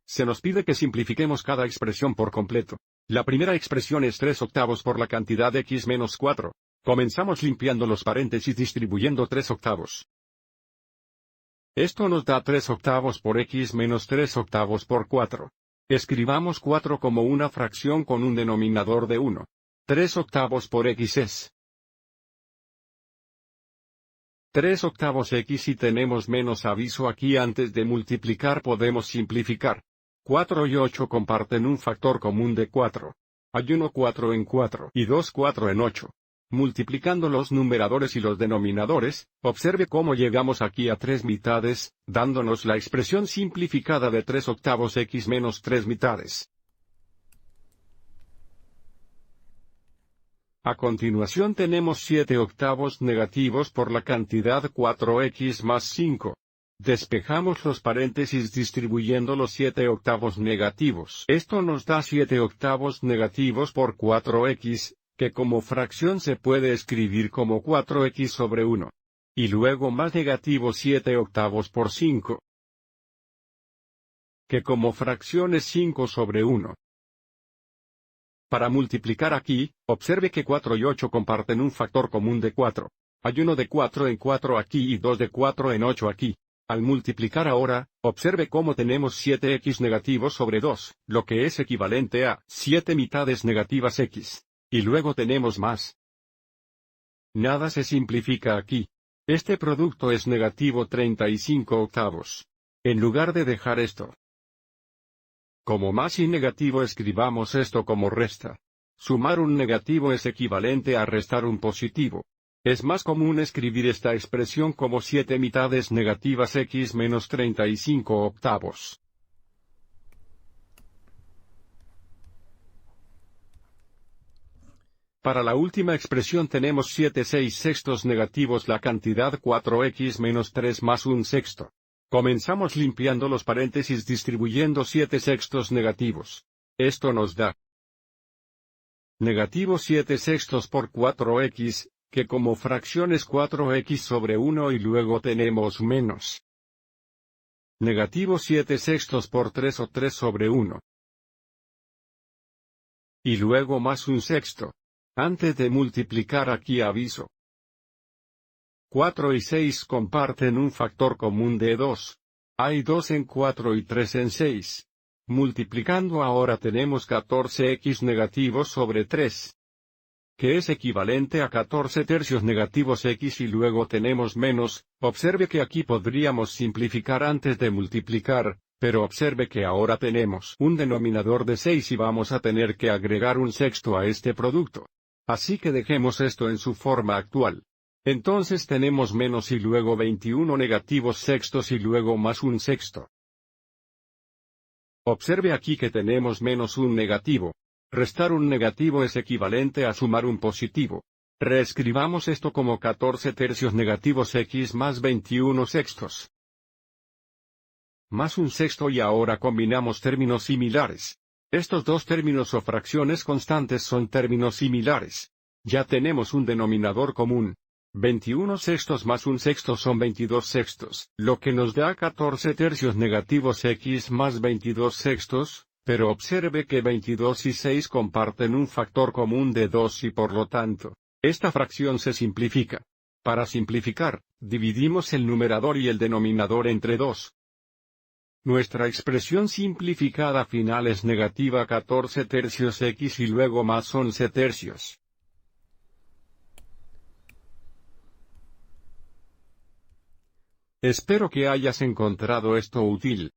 Se nos pide que simplifiquemos cada expresión por completo. La primera expresión es 3/8 por la cantidad x menos 4. Comenzamos limpiando los paréntesis distribuyendo 3/8. Esto nos da 3/8 por x menos 3/8 por 4. Escribamos 4 como una fracción con un denominador de 1. 3/8 por x es 3/8 x y tenemos menos aviso aquí antes de multiplicar podemos simplificar. 4 y 8 comparten un factor común de 4. Hay 1 4 en 4 y 2 4 en 8. Multiplicando los numeradores y los denominadores, observe cómo llegamos aquí a 3 mitades, dándonos la expresión simplificada de 3/8 x menos 3 mitades. A continuación tenemos 7/8 negativos por la cantidad 4x más 5. Despejamos los paréntesis distribuyendo los 7/8 negativos. Esto nos da 7/8 negativos por 4x, que como fracción se puede escribir como 4x sobre 1. Y luego más negativo 7/8 por 5, que como fracción es 5 sobre 1. Para multiplicar aquí, observe que 4 y 8 comparten un factor común de 4. Hay 1 de 4 en 4 aquí y 2 de 4 en 8 aquí. Al multiplicar ahora, observe cómo tenemos 7x negativos sobre 2, lo que es equivalente a 7 mitades negativas x. Y luego tenemos más. Nada se simplifica aquí. Este producto es negativo 35/8. En lugar de dejar esto como más y negativo escribamos esto como resta. Sumar un negativo es equivalente a restar un positivo. Es más común escribir esta expresión como 7 mitades negativas x menos 35/8. Para la última expresión tenemos 7/6 negativos la cantidad 4x menos 3 más 1/6. Comenzamos limpiando los paréntesis distribuyendo 7/6 negativos. Esto nos da negativo 7/6 por 4x, que como fracción es 4x sobre 1 y luego tenemos menos negativo 7/6 por 3 o 3 sobre 1. Y luego más 1/6. Antes de multiplicar aquí aviso. 4 y 6 comparten un factor común de 2. Hay 2 en 4 y 3 en 6. Multiplicando ahora tenemos 14x negativos sobre 3. Que es equivalente a 14 tercios negativos x y luego tenemos menos. Observe que aquí podríamos simplificar antes de multiplicar, pero observe que ahora tenemos un denominador de 6 y vamos a tener que agregar 1/6 a este producto. Así que dejemos esto en su forma actual. Entonces tenemos menos y luego 21 negativos sextos y luego más 1/6. Observe aquí que tenemos menos un negativo. Restar un negativo es equivalente a sumar un positivo. Reescribamos esto como 14 tercios negativos x más 21/6. Más 1/6 y ahora combinamos términos similares. Estos dos términos o fracciones constantes son términos similares. Ya tenemos un denominador común. 21/6 más 1/6 son 22/6, lo que nos da 14 tercios negativos x más 22/6, pero observe que 22 y 6 comparten un factor común de 2 y por lo tanto, esta fracción se simplifica. Para simplificar, dividimos el numerador y el denominador entre 2. Nuestra expresión simplificada final es negativa 14 tercios x y luego más 11 tercios. Espero que hayas encontrado esto útil.